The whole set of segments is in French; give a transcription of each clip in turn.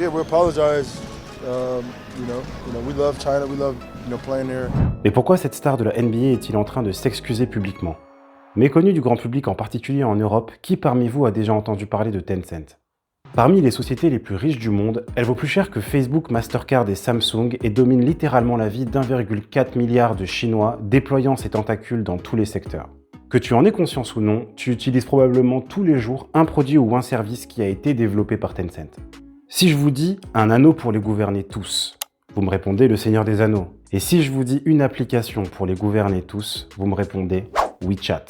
Yeah, we apologize. We love China. We love, playing there. Mais pourquoi cette star de la NBA est-il en train de s'excuser publiquement? Méconnu du grand public, en particulier en Europe, qui parmi vous a déjà entendu parler de Tencent? Parmi les sociétés les plus riches du monde, elle vaut plus cher que Facebook, Mastercard et Samsung et domine littéralement la vie d'1,4 milliard de Chinois, déployant ses tentacules dans tous les secteurs. Que tu en aies conscience ou non, tu utilises probablement tous les jours un produit ou un service qui a été développé par Tencent. Si je vous dis un anneau pour les gouverner tous, vous me répondez le Seigneur des Anneaux. Et si je vous dis une application pour les gouverner tous, vous me répondez WeChat.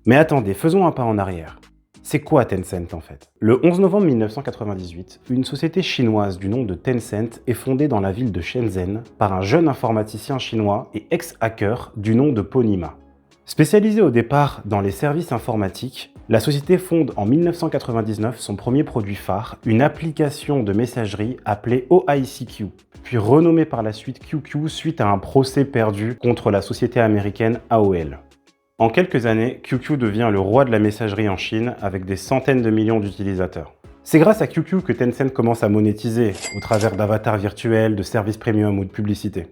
Mais attendez, faisons un pas en arrière. C'est quoi Tencent en fait? Le 11 novembre 1998, une société chinoise du nom de Tencent est fondée dans la ville de Shenzhen par un jeune informaticien chinois et ex-hacker du nom de Ponima. Spécialisée au départ dans les services informatiques, la société fonde en 1999 son premier produit phare, une application de messagerie appelée OICQ, puis renommée par la suite QQ suite à un procès perdu contre la société américaine AOL. En quelques années, QQ devient le roi de la messagerie en Chine avec des centaines de millions d'utilisateurs. C'est grâce à QQ que Tencent commence à monétiser, au travers d'avatars virtuels, de services premium ou de publicité.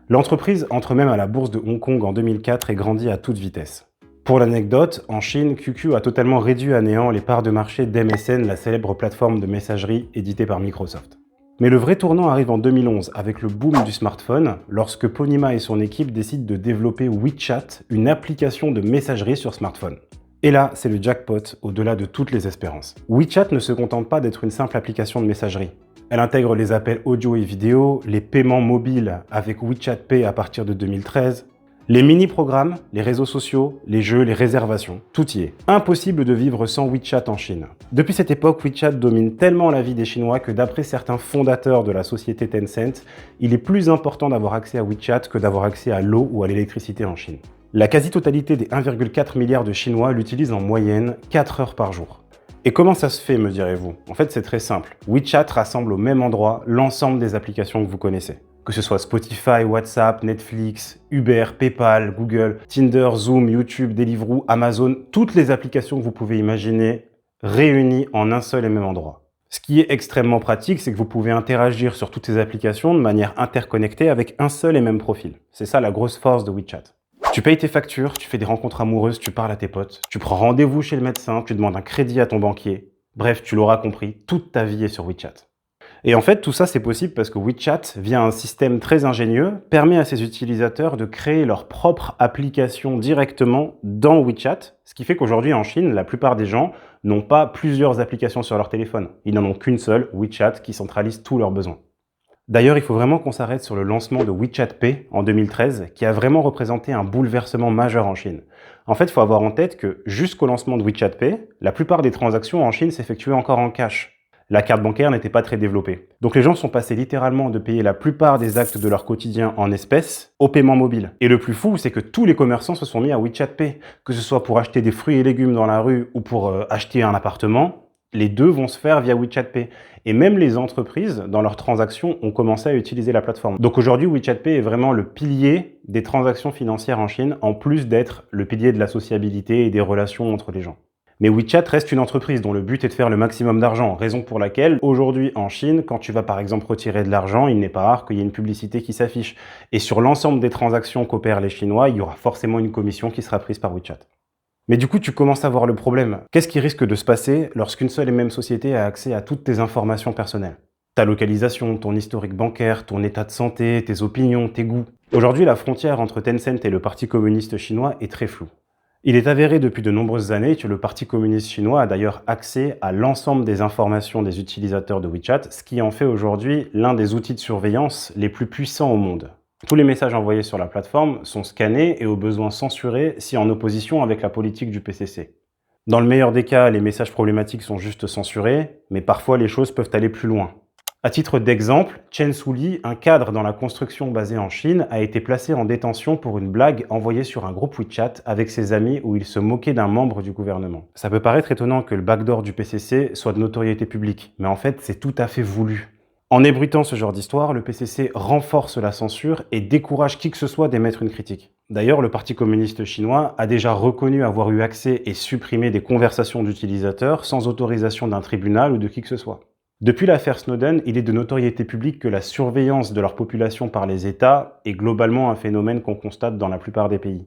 L'entreprise entre même à la bourse de Hong Kong en 2004 et grandit à toute vitesse. Pour l'anecdote, en Chine, QQ a totalement réduit à néant les parts de marché d'MSN, la célèbre plateforme de messagerie éditée par Microsoft. Mais le vrai tournant arrive en 2011 avec le boom du smartphone, lorsque Ponima et son équipe décident de développer WeChat, une application de messagerie sur smartphone. Et là, c'est le jackpot au-delà de toutes les espérances. WeChat ne se contente pas d'être une simple application de messagerie. Elle intègre les appels audio et vidéo, les paiements mobiles avec WeChat Pay à partir de 2013, les mini-programmes, les réseaux sociaux, les jeux, les réservations, tout y est. Impossible de vivre sans WeChat en Chine. Depuis cette époque, WeChat domine tellement la vie des Chinois que d'après certains fondateurs de la société Tencent, il est plus important d'avoir accès à WeChat que d'avoir accès à l'eau ou à l'électricité en Chine. La quasi-totalité des 1,4 milliard de Chinois l'utilisent en moyenne 4 heures par jour. Et comment ça se fait, me direz-vous? En fait, c'est très simple. WeChat rassemble au même endroit l'ensemble des applications que vous connaissez. Que ce soit Spotify, WhatsApp, Netflix, Uber, PayPal, Google, Tinder, Zoom, YouTube, Deliveroo, Amazon, toutes les applications que vous pouvez imaginer réunies en un seul et même endroit. Ce qui est extrêmement pratique, c'est que vous pouvez interagir sur toutes ces applications de manière interconnectée avec un seul et même profil. C'est ça la grosse force de WeChat. Tu payes tes factures, tu fais des rencontres amoureuses, tu parles à tes potes, tu prends rendez-vous chez le médecin, tu demandes un crédit à ton banquier. Bref, tu l'auras compris, toute ta vie est sur WeChat. Et en fait, tout ça, c'est possible parce que WeChat, via un système très ingénieux, permet à ses utilisateurs de créer leur propre application directement dans WeChat, ce qui fait qu'aujourd'hui en Chine, la plupart des gens n'ont pas plusieurs applications sur leur téléphone. Ils n'en ont qu'une seule, WeChat, qui centralise tous leurs besoins. D'ailleurs, il faut vraiment qu'on s'arrête sur le lancement de WeChat Pay en 2013, qui a vraiment représenté un bouleversement majeur en Chine. En fait, il faut avoir en tête que jusqu'au lancement de WeChat Pay, la plupart des transactions en Chine s'effectuaient encore en cash. La carte bancaire n'était pas très développée. Donc les gens sont passés littéralement de payer la plupart des actes de leur quotidien en espèces au paiement mobile. Et le plus fou, c'est que tous les commerçants se sont mis à WeChat Pay. Que ce soit pour acheter des fruits et légumes dans la rue ou pour acheter un appartement, les deux vont se faire via WeChat Pay. Et même les entreprises, dans leurs transactions, ont commencé à utiliser la plateforme. Donc aujourd'hui, WeChat Pay est vraiment le pilier des transactions financières en Chine, en plus d'être le pilier de la sociabilité et des relations entre les gens. Mais WeChat reste une entreprise dont le but est de faire le maximum d'argent, raison pour laquelle, aujourd'hui en Chine, quand tu vas par exemple retirer de l'argent, il n'est pas rare qu'il y ait une publicité qui s'affiche. Et sur l'ensemble des transactions qu'opèrent les Chinois, il y aura forcément une commission qui sera prise par WeChat. Mais du coup, tu commences à voir le problème. Qu'est-ce qui risque de se passer lorsqu'une seule et même société a accès à toutes tes informations personnelles? Ta localisation, ton historique bancaire, ton état de santé, tes opinions, tes goûts. Aujourd'hui, la frontière entre Tencent et le Parti communiste chinois est très floue. Il est avéré depuis de nombreuses années que le Parti communiste chinois a d'ailleurs accès à l'ensemble des informations des utilisateurs de WeChat, ce qui en fait aujourd'hui l'un des outils de surveillance les plus puissants au monde. Tous les messages envoyés sur la plateforme sont scannés et au besoin censurés si en opposition avec la politique du PCC. Dans le meilleur des cas, les messages problématiques sont juste censurés, mais parfois les choses peuvent aller plus loin. À titre d'exemple, Chen Suli, un cadre dans la construction basé en Chine, a été placé en détention pour une blague envoyée sur un groupe WeChat avec ses amis où il se moquait d'un membre du gouvernement. Ça peut paraître étonnant que le backdoor du PCC soit de notoriété publique, mais en fait c'est tout à fait voulu. En ébruitant ce genre d'histoire, le PCC renforce la censure et décourage qui que ce soit d'émettre une critique. D'ailleurs, le Parti communiste chinois a déjà reconnu avoir eu accès et supprimé des conversations d'utilisateurs sans autorisation d'un tribunal ou de qui que ce soit. Depuis l'affaire Snowden, il est de notoriété publique que la surveillance de leur population par les États est globalement un phénomène qu'on constate dans la plupart des pays.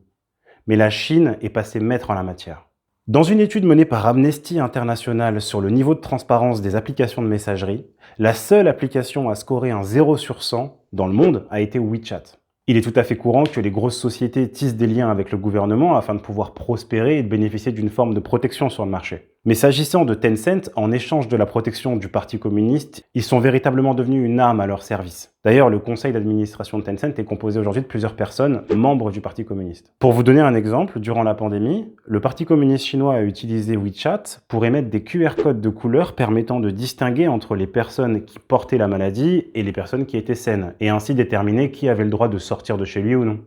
Mais la Chine est passée maître en la matière. Dans une étude menée par Amnesty International sur le niveau de transparence des applications de messagerie, la seule application à scorer un 0 sur 100 dans le monde a été WeChat. Il est tout à fait courant que les grosses sociétés tissent des liens avec le gouvernement afin de pouvoir prospérer et de bénéficier d'une forme de protection sur le marché. Mais s'agissant de Tencent, en échange de la protection du Parti communiste, ils sont véritablement devenus une arme à leur service. D'ailleurs, le conseil d'administration de Tencent est composé aujourd'hui de plusieurs personnes membres du Parti communiste. Pour vous donner un exemple, durant la pandémie, le Parti communiste chinois a utilisé WeChat pour émettre des QR codes de couleur permettant de distinguer entre les personnes qui portaient la maladie et les personnes qui étaient saines, et ainsi déterminer qui avait le droit de sortir de chez lui ou non.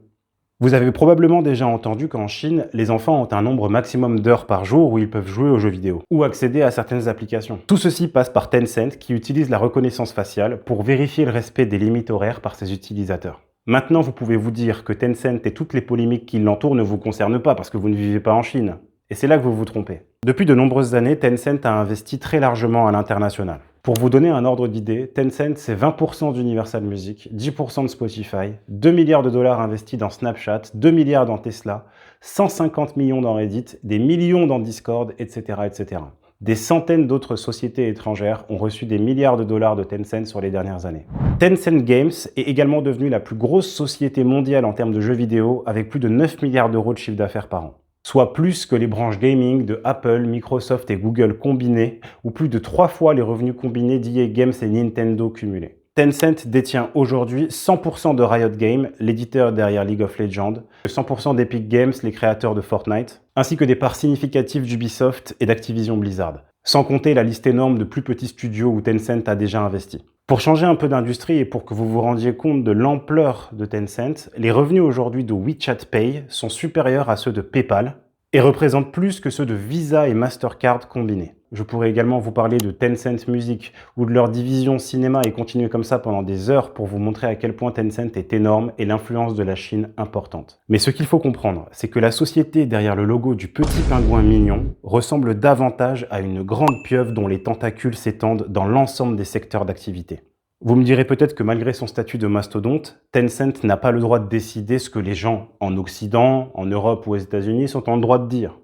Vous avez probablement déjà entendu qu'en Chine, les enfants ont un nombre maximum d'heures par jour où ils peuvent jouer aux jeux vidéo ou accéder à certaines applications. Tout ceci passe par Tencent qui utilise la reconnaissance faciale pour vérifier le respect des limites horaires par ses utilisateurs. Maintenant, vous pouvez vous dire que Tencent et toutes les polémiques qui l'entourent ne vous concernent pas parce que vous ne vivez pas en Chine. Et c'est là que vous vous trompez. Depuis de nombreuses années, Tencent a investi très largement à l'international. Pour vous donner un ordre d'idée, Tencent, c'est 20% d'Universal Music, 10% de Spotify, 2 milliards de dollars investis dans Snapchat, 2 milliards dans Tesla, 150 millions dans Reddit, des millions dans Discord, etc., etc. Des centaines d'autres sociétés étrangères ont reçu des milliards de dollars de Tencent sur les dernières années. Tencent Games est également devenue la plus grosse société mondiale en termes de jeux vidéo, avec plus de 9 milliards d'euros de chiffre d'affaires par an. Soit plus que les branches gaming de Apple, Microsoft et Google combinées, ou plus de 3 fois les revenus combinés d'EA Games et Nintendo cumulés. Tencent détient aujourd'hui 100% de Riot Games, l'éditeur derrière League of Legends, 100% d'Epic Games, les créateurs de Fortnite, ainsi que des parts significatives d'Ubisoft et d'Activision Blizzard. Sans compter la liste énorme de plus petits studios où Tencent a déjà investi. Pour changer un peu d'industrie et pour que vous vous rendiez compte de l'ampleur de Tencent, les revenus aujourd'hui de WeChat Pay sont supérieurs à ceux de PayPal et représentent plus que ceux de Visa et Mastercard combinés. Je pourrais également vous parler de Tencent Music ou de leur division cinéma et continuer comme ça pendant des heures pour vous montrer à quel point Tencent est énorme et l'influence de la Chine importante. Mais ce qu'il faut comprendre, c'est que la société derrière le logo du petit pingouin mignon ressemble davantage à une grande pieuvre dont les tentacules s'étendent dans l'ensemble des secteurs d'activité. Vous me direz peut-être que malgré son statut de mastodonte, Tencent n'a pas le droit de décider ce que les gens en Occident, en Europe ou aux États-Unis sont en droit de dire.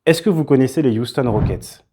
Est-ce que vous connaissez les Houston Rockets ?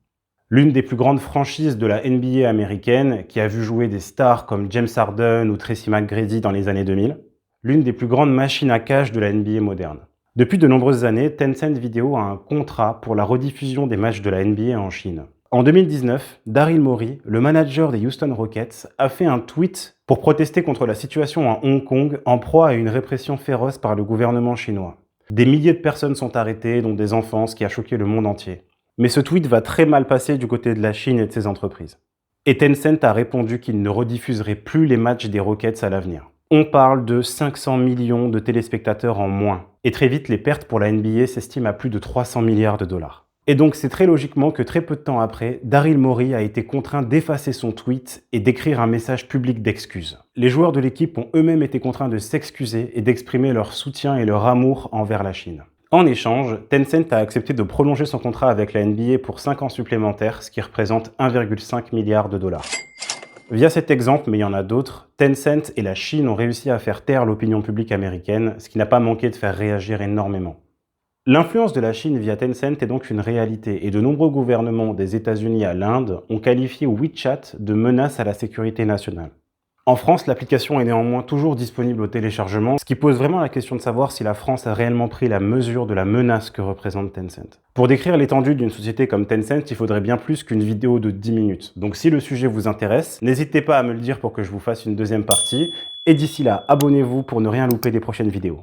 L'une des plus grandes franchises de la NBA américaine qui a vu jouer des stars comme James Harden ou Tracy McGrady dans les années 2000. L'une des plus grandes machines à cash de la NBA moderne. Depuis de nombreuses années, Tencent Video a un contrat pour la rediffusion des matchs de la NBA en Chine. En 2019, Daryl Morey, le manager des Houston Rockets, a fait un tweet pour protester contre la situation à Hong Kong en proie à une répression féroce par le gouvernement chinois. Des milliers de personnes sont arrêtées, dont des enfants, ce qui a choqué le monde entier. Mais ce tweet va très mal passer du côté de la Chine et de ses entreprises. Et Tencent a répondu qu'il ne rediffuserait plus les matchs des Rockets à l'avenir. On parle de 500 millions de téléspectateurs en moins. Et très vite, les pertes pour la NBA s'estiment à plus de 300 milliards de dollars. Et donc c'est très logiquement que très peu de temps après, Daryl Morey a été contraint d'effacer son tweet et d'écrire un message public d'excuses. Les joueurs de l'équipe ont eux-mêmes été contraints de s'excuser et d'exprimer leur soutien et leur amour envers la Chine. En échange, Tencent a accepté de prolonger son contrat avec la NBA pour 5 ans supplémentaires, ce qui représente 1,5 milliard de dollars. Via cet exemple, mais il y en a d'autres, Tencent et la Chine ont réussi à faire taire l'opinion publique américaine, ce qui n'a pas manqué de faire réagir énormément. L'influence de la Chine via Tencent est donc une réalité et de nombreux gouvernements des États-Unis à l'Inde ont qualifié WeChat de menace à la sécurité nationale. En France, l'application est néanmoins toujours disponible au téléchargement, ce qui pose vraiment la question de savoir si la France a réellement pris la mesure de la menace que représente Tencent. Pour décrire l'étendue d'une société comme Tencent, il faudrait bien plus qu'une vidéo de 10 minutes. Donc si le sujet vous intéresse, n'hésitez pas à me le dire pour que je vous fasse une deuxième partie. Et d'ici là, abonnez-vous pour ne rien louper des prochaines vidéos.